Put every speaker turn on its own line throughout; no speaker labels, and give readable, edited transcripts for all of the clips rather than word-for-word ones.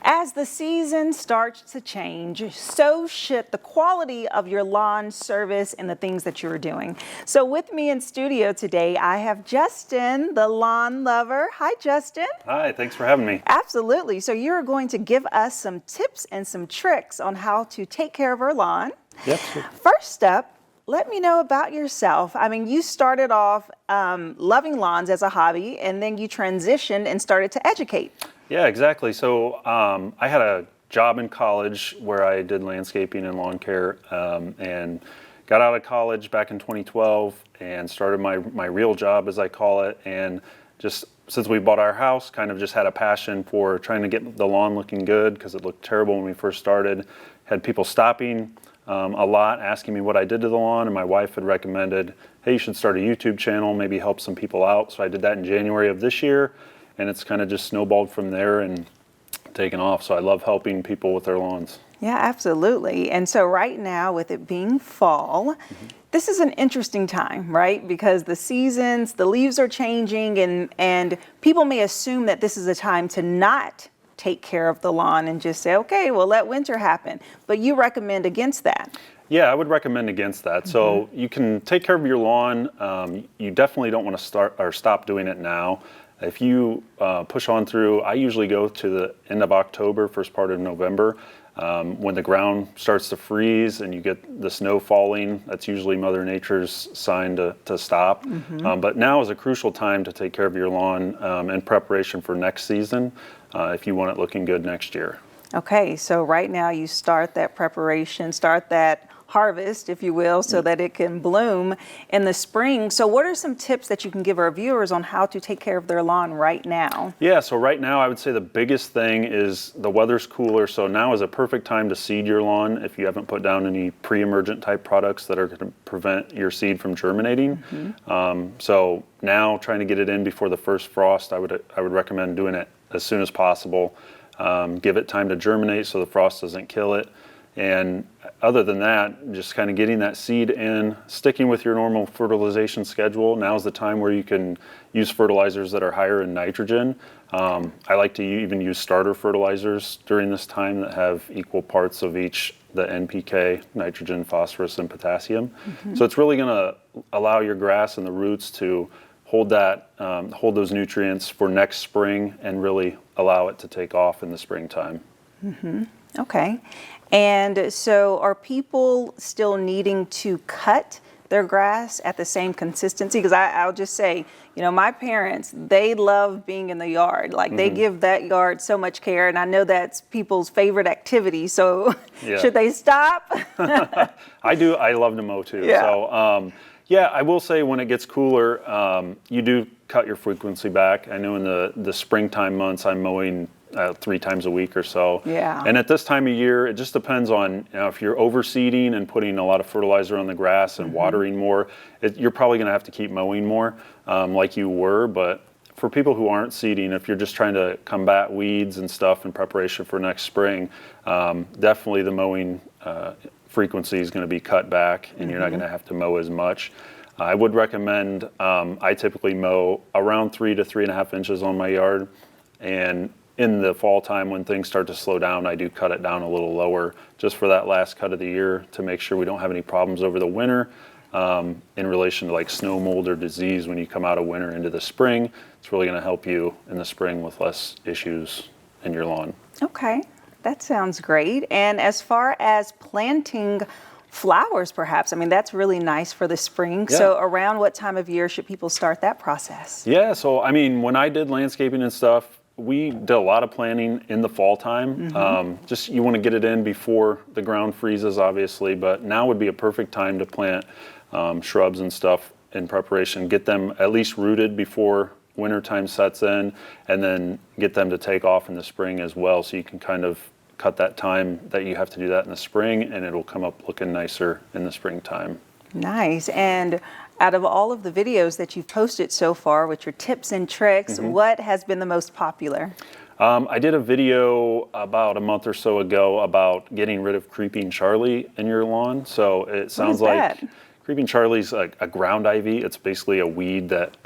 As the season starts to change, so should the quality of your lawn service and the things that you're doing. So with me in studio today, I have Justin, the lawn lover. Hi, Justin.
Hi, thanks for having me.
Absolutely. So you're going to give us some tips and some tricks on how to take care of our lawn.
Yep. Sure.
First up, let me know about yourself. I mean, you started off loving lawns as a hobby, and then you transitioned and started to educate.
Yeah, exactly. So I had a job in college where I did landscaping and lawn care, and got out of college back in 2012 and started my real job, as I call it. And just since we bought our house, kind of just had a passion for trying to get the lawn looking good because it looked terrible when we first started. Had people stopping a lot, asking me what I did to the lawn, and my wife had recommended, hey, you should start a YouTube channel, maybe help some people out. So I did that in January of this year. And it's kind of just snowballed from there and taken off. So I love helping people with their lawns.
Yeah, absolutely. And so right now, with it being fall, this is an interesting time, right? Because the seasons, the leaves are changing, and people may assume that this is a time to not take care of the lawn and just say, okay, well, let winter happen. But you recommend against that.
Yeah, I would recommend against that. So you can take care of your lawn. You definitely don't want to start or stop doing it now. If you push on through, I usually go to the end of October, first part of November, when the ground starts to freeze and you get the snow falling. That's usually Mother Nature's sign to stop. But now is a crucial time to take care of your lawn in preparation for next season if you want it looking good next year. Okay,
so right now you start that preparation, start that harvest, if you will, so that it can bloom in the spring. So what are some tips that you can give our viewers on how to take care of their lawn right now?
Yeah, so right now I would say the biggest thing is the weather's cooler, so now is a perfect time to seed your lawn if you haven't put down any pre-emergent type products that are going to prevent your seed from germinating. So now trying to get it in before the first frost, I would recommend doing it as soon as possible. Give it time to germinate so the frost doesn't kill it. And other than that, just kind of getting that seed in, sticking with your normal fertilization schedule. Now's the time where you can use fertilizers that are higher in nitrogen. I like to even use starter fertilizers during this time that have equal parts of each, the NPK, nitrogen, phosphorus, and potassium. So it's really going to allow your grass and the roots to hold those nutrients for next spring and really allow it to take off in the springtime.
Okay. And so are people still needing to cut their grass at the same consistency? Because I'll just say, you know, my parents, they love being in the yard. Like they give that yard so much care. And I know that's people's favorite activity. So should they stop?
I do. I love to mow too.
Yeah.
So, yeah, I will say when it gets cooler, you do cut your frequency back. I know in the springtime months, I'm mowing 3 times a week or so.
Yeah.
And at this time of year, it just depends on, you know, if you're overseeding and putting a lot of fertilizer on the grass and watering more, you're probably going to have to keep mowing more like you were. But for people who aren't seeding, if you're just trying to combat weeds and stuff in preparation for next spring, definitely the mowing frequency is going to be cut back and you're not going to have to mow as much. I would recommend, I typically mow around 3 to 3.5 inches on my yard, and in the fall time when things start to slow down, I do cut it down a little lower just for that last cut of the year to make sure we don't have any problems over the winter in relation to like snow, mold, or disease when you come out of winter into the spring. It's really going to help you in the spring with less issues in your lawn.
Okay, that sounds great. And as far as planting flowers, perhaps, I mean, that's really nice for the spring.
Yeah.
So around what time of year should people start that process?
Yeah, so I mean, when I did landscaping and stuff, we did a lot of planting in the fall time. Just you want to get it in before the ground freezes, obviously, but now would be a perfect time to plant shrubs and stuff in preparation. Get them at least rooted before wintertime sets in, and then get them to take off in the spring as well, so you can kind of cut that time that you have to do that in the spring, and it'll come up looking nicer in the springtime.
Nice. And out of all of the videos that you've posted so far with your tips and tricks, what has been the most popular?
I did a video about a month or so ago about getting rid of creeping Charlie in your lawn. So it sounds like creeping Charlie's a ground ivy. It's basically a weed that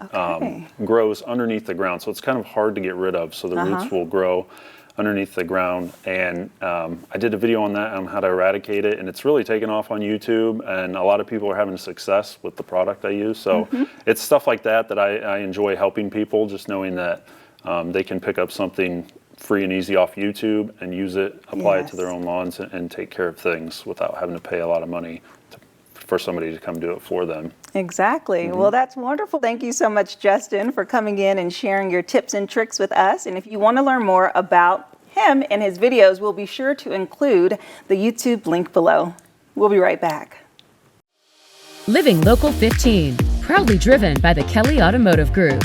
grows underneath the ground. So it's kind of hard to get rid of. So the roots will grow underneath the ground. And I did a video on that, on how to eradicate it, and it's really taken off on YouTube, and a lot of people are having success with the product I use. So it's stuff like that I enjoy helping people, just knowing that they can pick up something free and easy off YouTube and use it, apply it to their own lawns, and take care of things without having to pay a lot of money for somebody to come do it for them.
Exactly. Well, that's wonderful. Thank you so much, Justin, for coming in and sharing your tips and tricks with us. And if you want to learn more about him and his videos, we'll be sure to include the YouTube link below. We'll be right back.
Living Local 15, proudly driven by the Kelly Automotive Group.